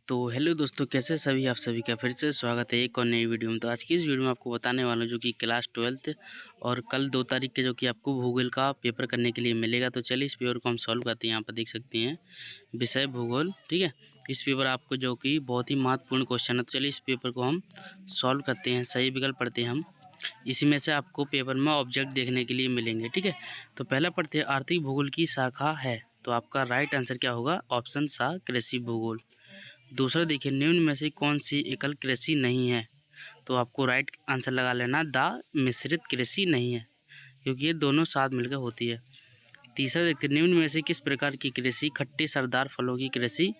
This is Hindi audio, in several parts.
तो हेलो दोस्तों, कैसे सभी आप सभी का फिर से स्वागत है एक और नई वीडियो में। तो आज की इस वीडियो में आपको बताने वाला हूँ जो कि क्लास 12th और कल 2 तारीख के जो कि आपको भूगोल का पेपर करने के लिए मिलेगा। तो चलिए इस पेपर को हम सॉल्व करते हैं। यहाँ पर देख सकते हैं विषय भूगोल, ठीक है। इस पेपर आपको जो कि बहुत ही महत्वपूर्ण क्वेश्चन है। तो चलिए इस पेपर को हम सॉल्व करते हैं, सही विकल्प पढ़ते हैं हम। इसी में से आपको पेपर में ऑब्जेक्ट देखने के लिए मिलेंगे, ठीक है। तो पहला पढ़ते हैं, आर्थिक भूगोल की शाखा है। तो आपका राइट आंसर क्या होगा? ऑप्शन सा कृषि भूगोल। दूसरा देखिए, निम्न में से कौन सी एकल कृषि नहीं है? तो आपको राइट आंसर लगा लेना, द मिश्रित कृषि नहीं है, क्योंकि ये दोनों साथ मिलकर होती है। तीसरा देखते हैं, निम्न में से किस प्रकार की कृषि खट्टे सरदार फलों की कृषि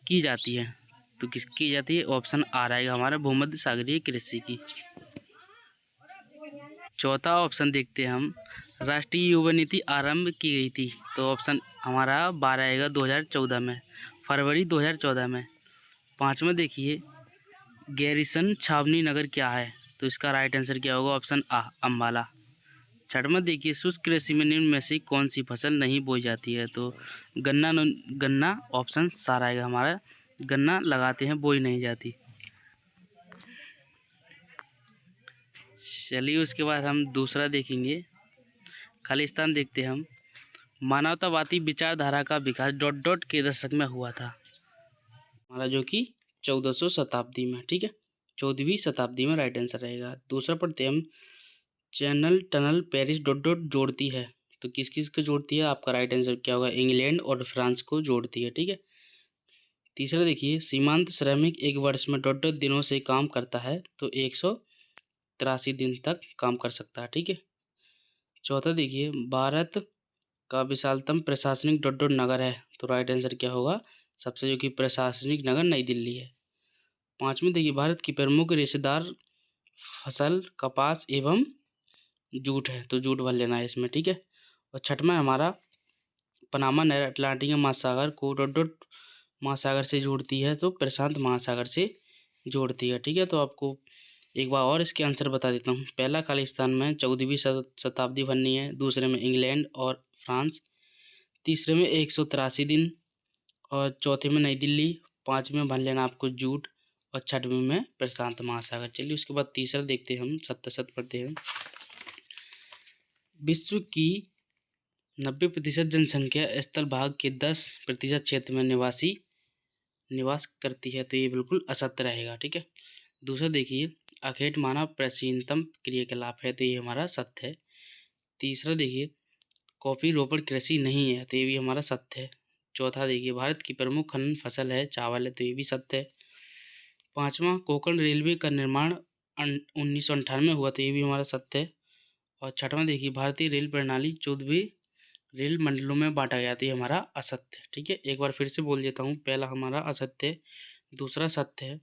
की जाती है? तो किसकी की जाती है? ऑप्शन आ रहेगा हमारा भूमध्य सागरीय कृषि की। चौथा ऑप्शन देखते हैं हम, राष्ट्रीय युवा नीति आरंभ की गई थी। तो ऑप्शन हमारा 12 आएगा 2014 में, फरवरी 2014 में। पाँचवा देखिए, गैरिसन छावनी नगर क्या है? तो इसका राइट आंसर क्या होगा? ऑप्शन आ, अम्बाला। छठवां देखिए, शुष्क कृषि में निम्न में से कौन सी फसल नहीं बोई जाती है? तो गन्ना ऑप्शन सारा आएगा हमारा, गन्ना लगाते हैं, बोई नहीं जाती। चलिए उसके बाद हम दूसरा देखेंगे, खालिस्तान देखते हैं हम। मानवतावादी विचारधारा का विकास डॉट डॉट के दशक में हुआ था हमारा, जो कि 1400 शताब्दी में, ठीक है, 14वीं शताब्दी में राइट आंसर रहेगा। दूसरा पढ़ते हैं हम, channel tunnel Paris dot dot जोड़ती है। तो किस किस को जोड़ती है? आपका राइट आंसर क्या होगा? इंग्लैंड और फ्रांस को जोड़ती है, ठीक है। तीसरा देखिए, सीमांत श्रमिक एक वर्ष में डॉट डॉट दिनों से काम करता है। तो 183 दिन तक काम कर सकता है, ठीक है। चौथा देखिए, भारत का विशालतम प्रशासनिक डॉट डॉट नगर है। तो राइट आंसर क्या होगा? सबसे जो कि प्रशासनिक नगर नई दिल्ली है। पाँचवीं देखिए, भारत की प्रमुख रेशेदार फसल कपास एवं जूट है। तो जूट भर लेना है इसमें, ठीक है। और छठवां है हमारा, पनामा नहर अटलांटिक महासागर को डॉट डॉट महासागर से जोड़ती है। तो प्रशांत महासागर से जोड़ती है, ठीक है। तो आपको एक बार और इसके आंसर बता देता हूँ। पहला, खालिस्तान में 14वीं शताब्दी बननी है। दूसरे में इंग्लैंड और फ्रांस। तीसरे में 183 दिन। और चौथे में नई दिल्ली। पाँचवें में भर लेना आपको जूट। और छठवें में प्रशांत महासागर। चलिए उसके बाद तीसरा देखते हैं हम, 7 पढ़ते हैं। विश्व की 90% जनसंख्या स्थल भाग के 10% क्षेत्र में निवास करती है। तो ये बिल्कुल असत्य रहेगा, ठीक है। दूसरा देखिए, अखेट मानव प्राचीनतम क्रियाकलाप है। तो ये हमारा सत्य है। तीसरा देखिए, कॉफी रोपण कृषि नहीं है। तो ये भी हमारा सत्य है। चौथा देखिए, भारत की प्रमुख खनन फसल है चावल है। तो ये भी सत्य है। पांचवा, कोंकण रेलवे का निर्माण 1998 हुआ। तो ये भी हमारा सत्य है। और छठवां देखिए, भारतीय रेल प्रणाली 14 रेल मंडलों में बांटा गया। तो ये हमारा असत्य है, ठीक है। एक बार फिर से बोल देता हूँ, पहला हमारा असत्य है, दूसरा सत्य है,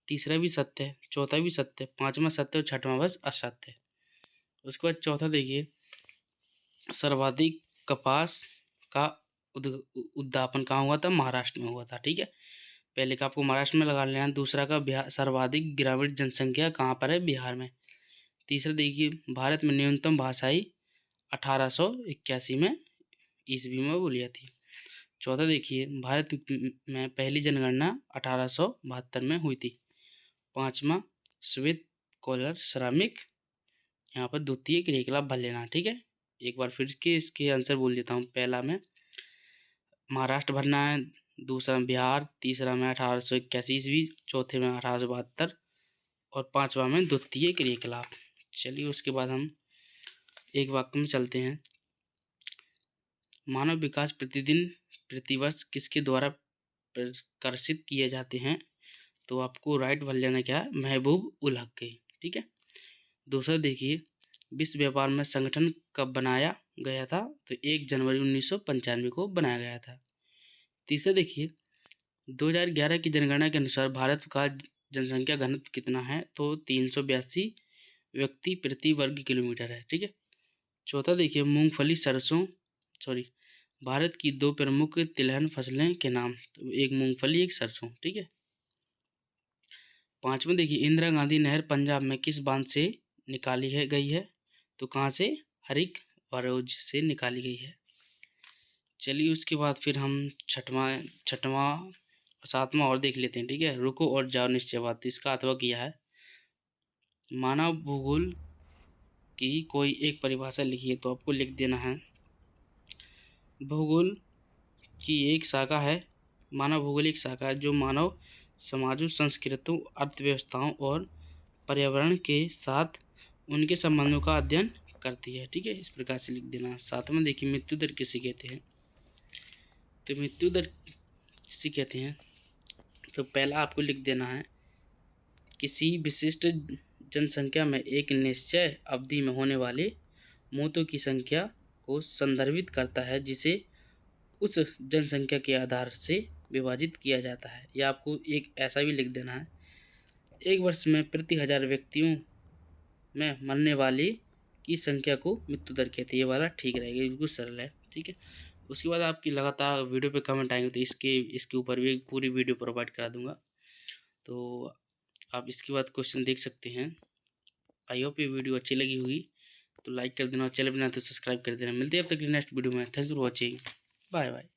तीसरा भी सत्य है, चौथा भी सत्य है, पांचवा सत्य और छठवां बस असत्य है। उसके बाद चौथा देखिए, सर्वाधिक कपास का उद्यापन कहाँ हुआ था? महाराष्ट्र में हुआ था, ठीक है। पहले का आपको महाराष्ट्र में लगा लेना है। दूसरा का बिहार, सर्वाधिक ग्रामीण जनसंख्या कहाँ पर है? बिहार में। तीसरा देखिए, भारत में न्यूनतम भाषाई 1881 में ईस्वी में बोली जाती है। चौथा देखिए, भारत में पहली जनगणना 1872 में हुई थी। पांचवा, श्वेत कॉलर श्रमिक, यहाँ पर द्वितीय क्रियाकलाप भर लेना, ठीक है। एक बार फिर के इसके आंसर बोल देता हूँ। पहला में महाराष्ट्र भरना है, दूसरा में बिहार, तीसरा में 1881 ईस्वी, चौथे में 1872 और पांचवा में द्वितीय क्रियाकलाप। चलिए उसके बाद हम एक वाक्य में चलते हैं। मानव विकास प्रतिदिन प्रतिवर्ष किसके द्वारा प्रकाशित किए जाते हैं? तो आपको राइट भर लेना क्या है? महबूब उल हक के, ठीक है। दूसरा देखिए, विश्व व्यापार में संगठन कब बनाया गया था? तो 1 जनवरी 1995 को बनाया गया था। तीसरा देखिए, 2011 की जनगणना के अनुसार भारत का जनसंख्या घनत्व कितना है? तो 382 व्यक्ति प्रति वर्ग किलोमीटर है, ठीक है। चौथा देखिए, मूंगफली सरसों भारत की 2 प्रमुख तिलहन फसलें के नाम। तो एक मूंगफली, एक सरसों, ठीक है। पांचवा देखिए, इंदिरा गांधी नहर पंजाब में किस बांध से निकाली गई है? तो कहाँ से? हरिक बरोज से निकाली गई है। चलिए उसके बाद फिर हम छठवां सातवां और देख लेते हैं, ठीक है। रुको और जाओ निश्चयवाद, तो इसका अथवा किया है, मानव भूगोल की कोई एक परिभाषा लिखिए। तो आपको लिख देना है, भूगोल की एक शाखा है, मानव भूगोल एक शाखा है जो मानव समाजों, संस्कृतों, अर्थव्यवस्थाओं और पर्यावरण के साथ उनके संबंधों का अध्ययन करती है, ठीक है। इस प्रकार से लिख देना है। सातवां देखिए, मृत्यु दर किसे कहते हैं। तो मृत्यु दर किसे कहते हैं, तो पहला आपको लिख देना है, किसी विशिष्ट जनसंख्या में एक निश्चय अवधि में होने वाले मौतों की संख्या को संदर्भित करता है, जिसे उस जनसंख्या के आधार से विभाजित किया जाता है। या आपको एक ऐसा भी लिख देना है, एक वर्ष में प्रति 1000 व्यक्तियों में मरने वाले की संख्या को मृत्यु दर कहते हैं। ये वाला ठीक रहेगा, बिल्कुल सरल है, ठीक है। उसके बाद आपकी लगातार वीडियो पे कमेंट आएंगे, तो इसके ऊपर भी एक पूरी वीडियो प्रोवाइड करा दूंगा। तो आप इसके बाद क्वेश्चन देख सकते हैं। आई होप ये वीडियो अच्छी लगी होगी, तो लाइक कर देना, चैनल बनाए तो सब्सक्राइब कर देना। मिलते हैं अब तक नेक्स्ट वीडियो में। Thanks for watching, bye bye.